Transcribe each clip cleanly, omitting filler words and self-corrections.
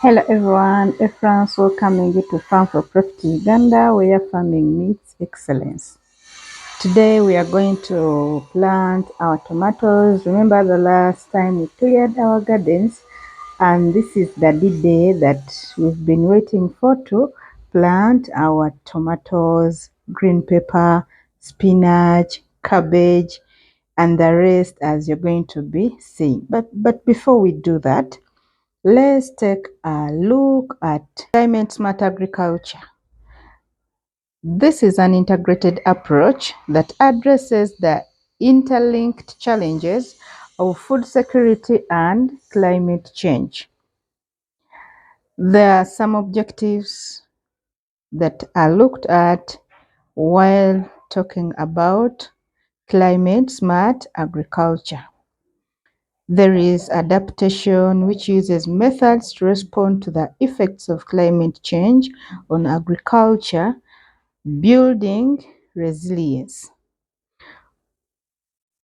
Hello everyone, Efrans welcoming you to Farm for Profit Uganda, where farming meets excellence. Today we are going to plant our tomatoes. Remember the last time we cleared our gardens, and this is the day that we've been waiting for to plant our tomatoes, green pepper, spinach, cabbage, and the rest as you're going to be seeing. But before we do that, let's take a look at climate smart agriculture. This is an integrated approach that addresses the interlinked challenges of food security and climate change. There are some objectives that are looked at while talking about climate smart agriculture. There is adaptation, which uses methods to respond to the effects of climate change on agriculture, building resilience.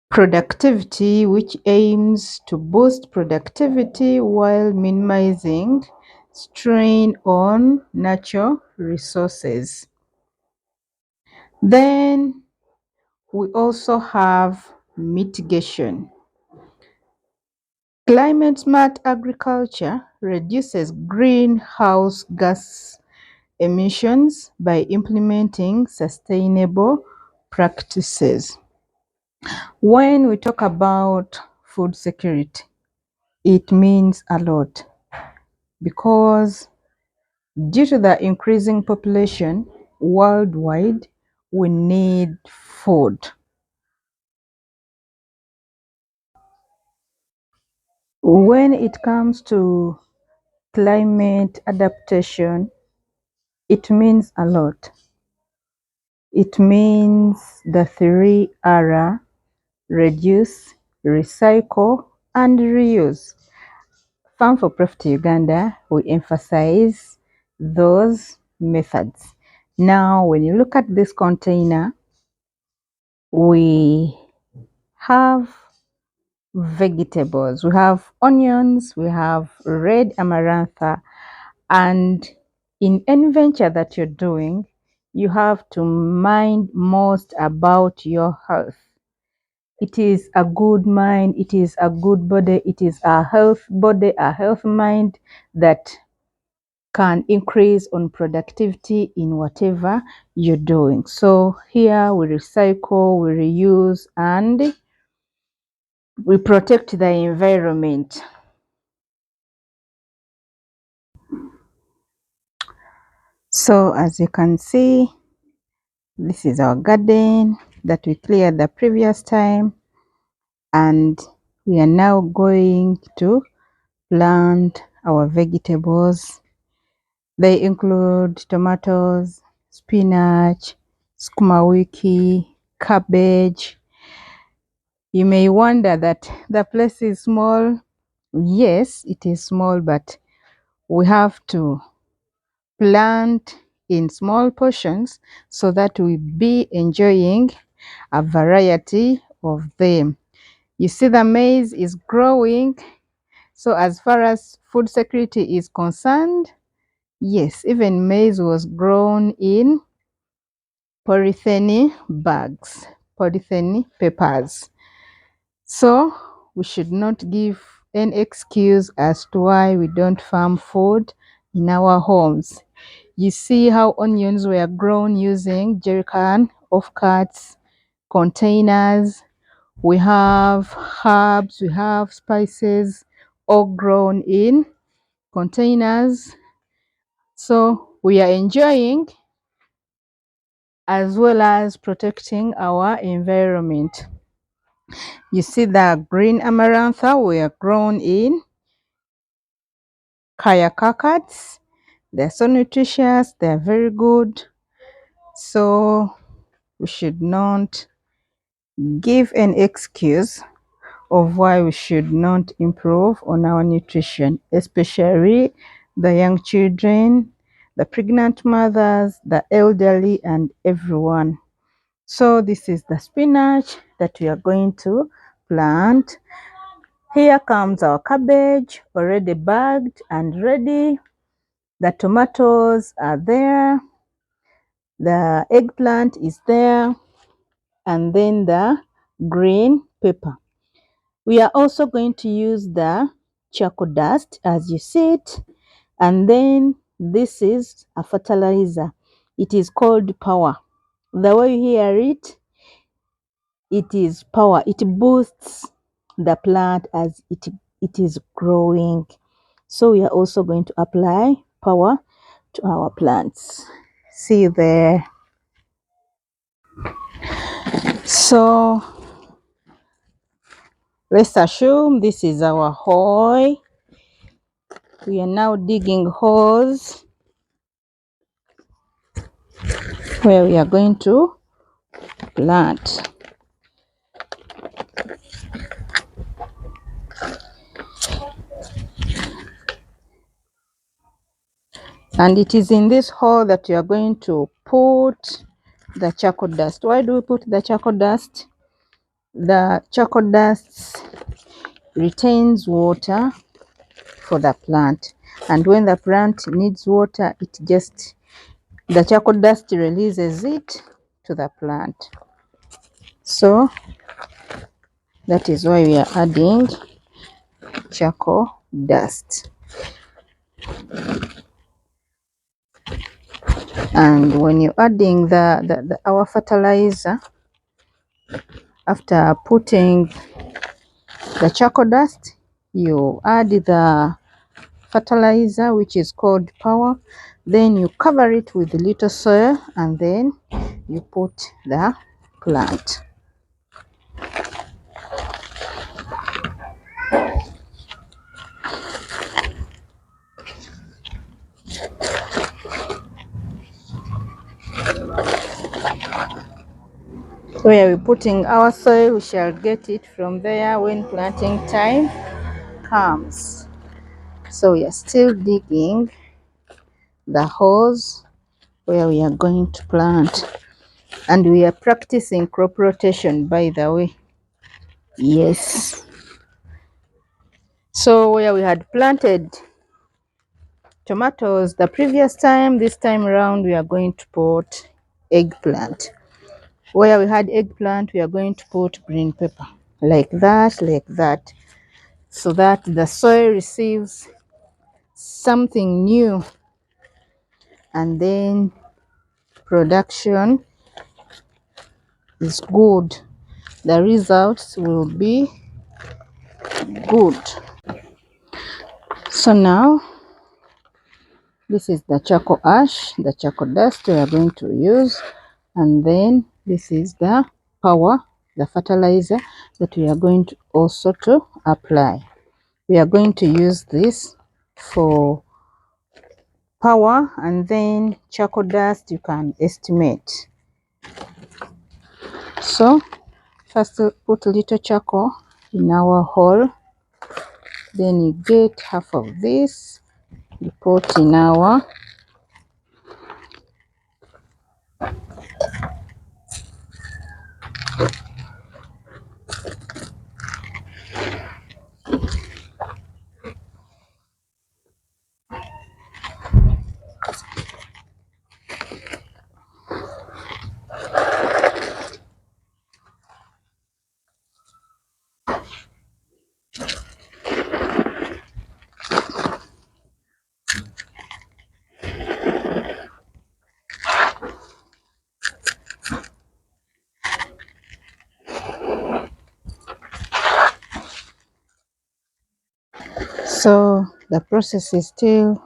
Productivity, which aims to boost productivity while minimizing strain on natural resources. Then we also have mitigation. Climate smart agriculture reduces greenhouse gas emissions by implementing sustainable practices. When we talk about food security, it means a lot because due to the increasing population worldwide, we need food. When it comes to climate adaptation, it means a lot. It means the 3R: reduce, recycle, and reuse. Farm for Profit Uganda, we emphasize those methods. Now, when you look at this container, we have vegetables. We have onions, we have red amarantha, and in any venture that you're doing, you have to mind most about your health. It is a good mind, it is a good body, it is a health body, a health mind that can increase on productivity in whatever you're doing. So here we recycle, we reuse, and we protect the environment. So as you can see, this is our garden that we cleared the previous time, and we are now going to plant our vegetables. They include tomatoes, spinach, sukuma wiki, cabbage. You may wonder that the place is small. Yes, it is small, but we have to plant in small portions so that we be enjoying a variety of them. You see the maize is growing. So as far as food security is concerned, yes, even maize was grown in polythene bags, polythene papers. So we should not give any excuse as to why we don't farm food in our homes. You see how onions were grown using jerrycan, offcuts, containers. We have herbs, we have spices, all grown in containers. So we are enjoying as well as protecting our environment. You see the green amarantha were grown in kaya carpets. They're so nutritious, they're very good. So we should not give an excuse of why we should not improve on our nutrition, especially the young children, the pregnant mothers, the elderly, and everyone. So this is the spinach that we are going to plant. Here comes our cabbage, already bagged and ready. The tomatoes are there. The eggplant is there. And then the green pepper. We are also going to use the charcoal dust as you see it. And then this is a fertilizer. It is called power. The way you hear it, it is power. It boosts the plant as it is growing. So we are also going to apply power to our plants. See you there. So let's assume this is our hole. We are now digging holes where we are going to plant. And it is in this hole that you are going to put the charcoal dust. Why do we put the charcoal dust? The charcoal dust retains water for the plant. And when the plant needs water, the charcoal dust releases it to the plant. So that is why we are adding charcoal dust. And when you're adding our fertilizer, after putting the charcoal dust, you add the fertilizer, which is called power. Then you cover it with a little soil, and then you put the plant. Where we're putting our soil, we shall get it from there when planting time comes. So we are still digging the holes where we are going to plant. And we are practicing crop rotation, by the way. Yes. So where we had planted tomatoes the previous time, this time around we are going to put eggplant. Where we had eggplant, we are going to put green pepper. Like that. So that the soil receives something new. And then production is good. The results will be good. So now this is the charcoal ash, the charcoal dust we are going to use, and then this is the power, the fertilizer that we are going to also to apply. We are going to use this for power, and then charcoal dust you can estimate. So first put a little charcoal in our hole, then you get half of this, you put in our so the process is still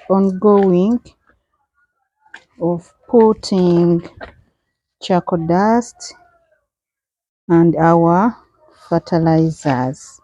ongoing of putting charcoal dust and our fertilizers.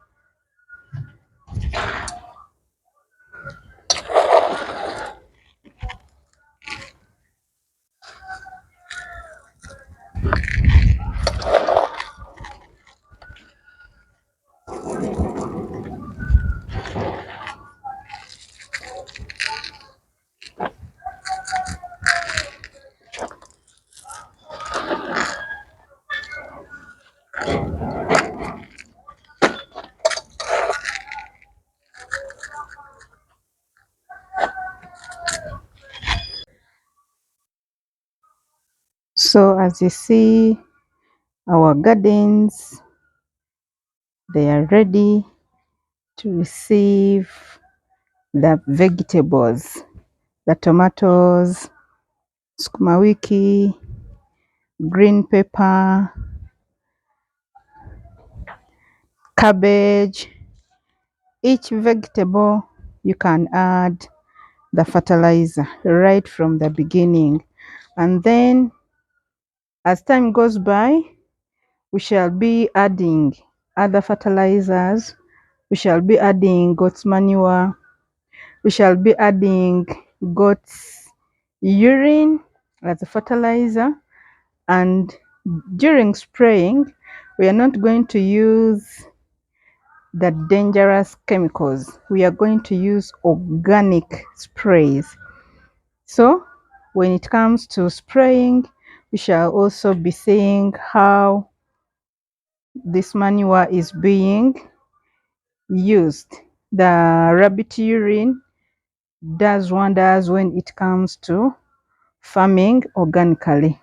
So as you see, our gardens, they are ready to receive the vegetables, the tomatoes, sukuma wiki, green pepper, cabbage. Each vegetable you can add the fertilizer right from the beginning, and then as time goes by we shall be adding other fertilizers. We shall be adding goat's manure, we shall be adding goat's urine as a fertilizer, and during spraying we are not going to use the dangerous chemicals. We are going to use organic sprays. So when it comes to spraying, we shall also be seeing how this manure is being used. The rabbit urine does wonders when it comes to farming organically.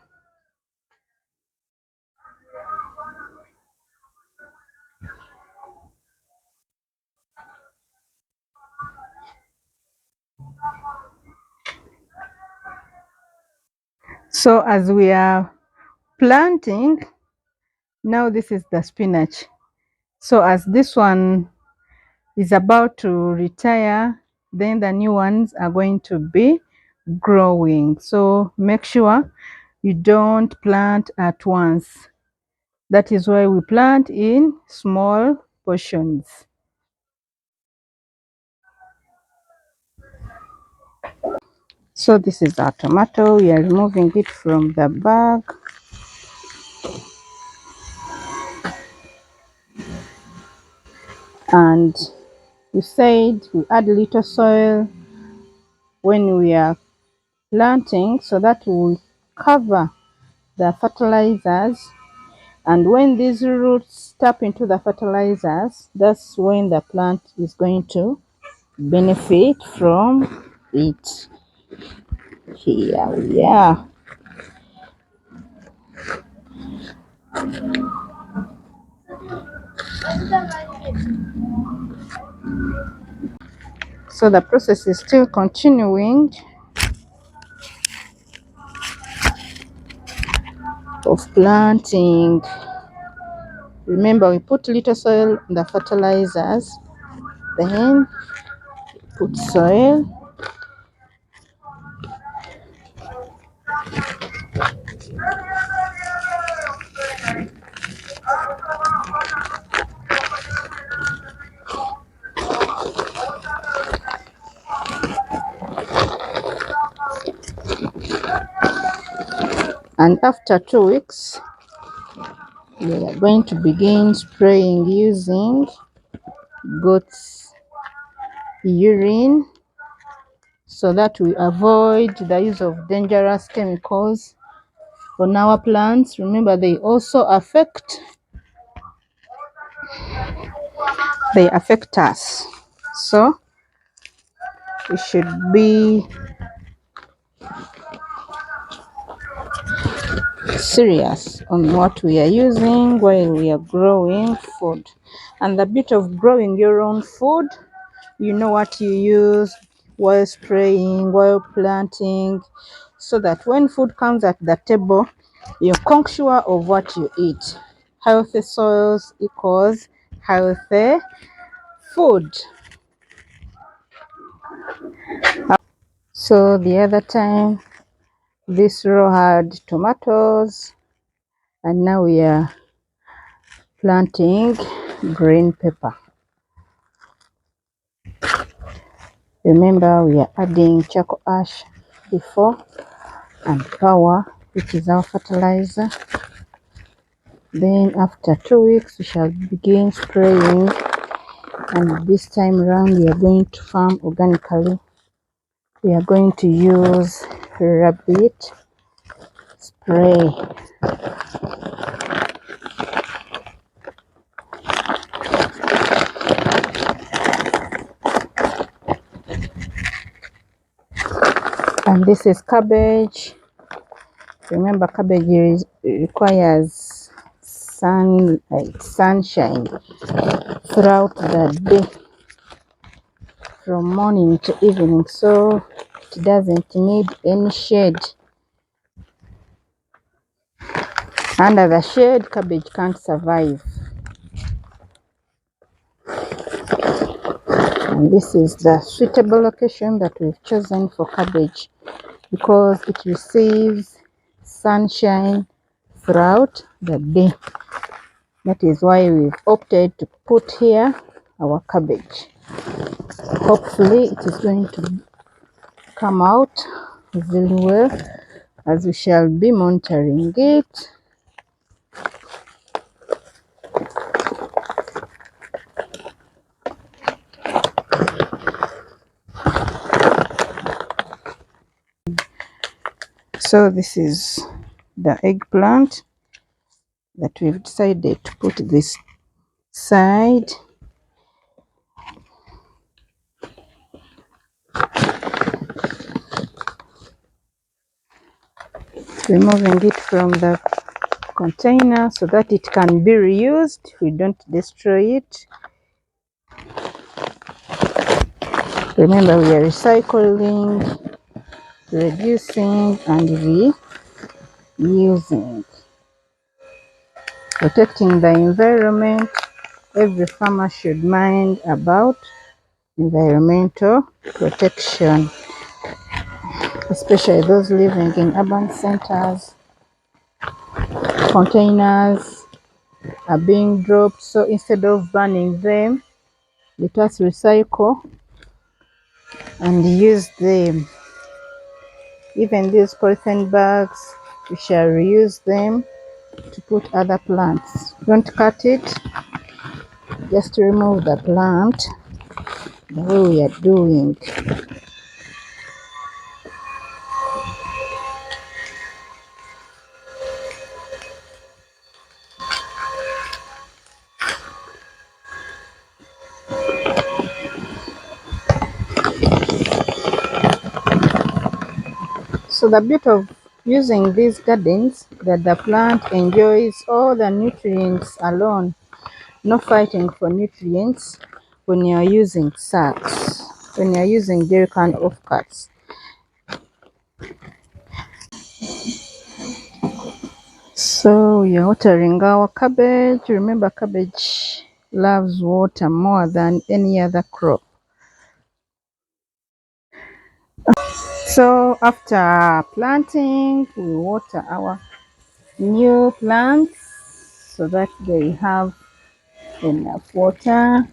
So as we are planting, now this is the spinach. So as this one is about to retire, then the new ones are going to be growing. So make sure you don't plant at once. That is why we plant in small portions. So this is our tomato. We are removing it from the bag. And we said we add a little soil when we are planting so that we will cover the fertilizers, and when these roots tap into the fertilizers, that's when the plant is going to benefit from it. Here we are. So the process is still continuing of planting. Remember, we put little soil in the fertilizers, then put soil, and after 2 weeks we are going to begin spraying using goat's urine so that we avoid the use of dangerous chemicals on our plants. Remember, they also affect us, so we should be serious on what we are using while we are growing food. And the bit of growing your own food, you know what you use while spraying, while planting, so that when food comes at the table, you're conscious of what you eat. Healthy soils equals healthy food. So the other time, this row had tomatoes, and now we are planting green pepper. Remember, we are adding charcoal ash before and power, which is our fertilizer. Then after 2 weeks we shall begin spraying, and this time around we are going to farm organically. We are going to use rabbit spray. And this is cabbage. Remember, cabbage requires sunlight, sunshine throughout the day, from morning to evening, so it doesn't need any shade. Under the shade, cabbage can't survive. And this is the suitable location that we've chosen for cabbage because it receives sunshine throughout the day. That is why we've opted to put here our cabbage. Hopefully it is going to come out very well, as we shall be monitoring it. So this is the eggplant that we've decided to put this side. Removing it from the container so that it can be reused. We don't destroy it. Remember, we are recycling, reducing, and reusing. Protecting the environment. Every farmer should mind about environmental protection, especially those living in urban centers. Containers are being dropped, so instead of burning them, let us recycle and use them. Even these polythene bags, we shall reuse them to put other plants. Don't cut it, just remove the plant the way we are doing. So the beauty of using these gardens, that the plant enjoys all the nutrients alone. No fighting for nutrients when you are using sacks, when you are using jerrycan offcuts. So we are watering our cabbage. Remember, cabbage loves water more than any other crop. So after planting, we water our new plants so that they have enough water.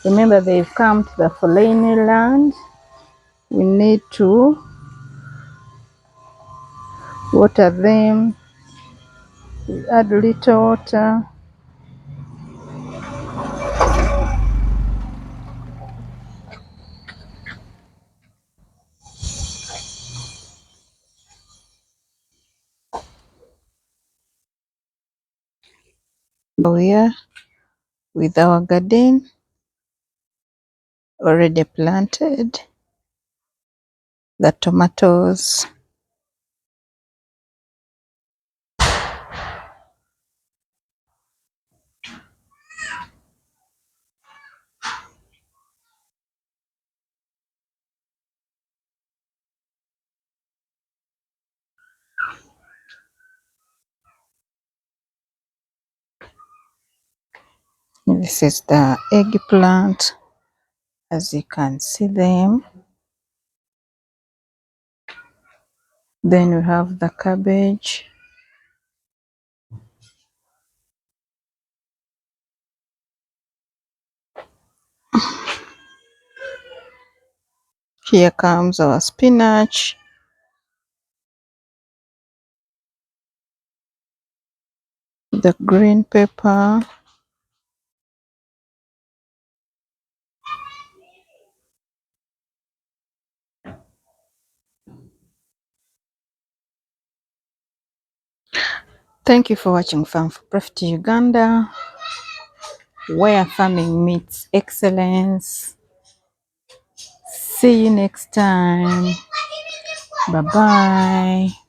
Remember, they've come to the Fulani land. We need to water them. We add little water. We are with our garden already planted, the tomatoes. This is the eggplant, as you can see them. Then we have the cabbage. Here comes our spinach. The green pepper. Thank you for watching Farm for Profit Uganda, where farming meets excellence. See you next time. Bye-bye.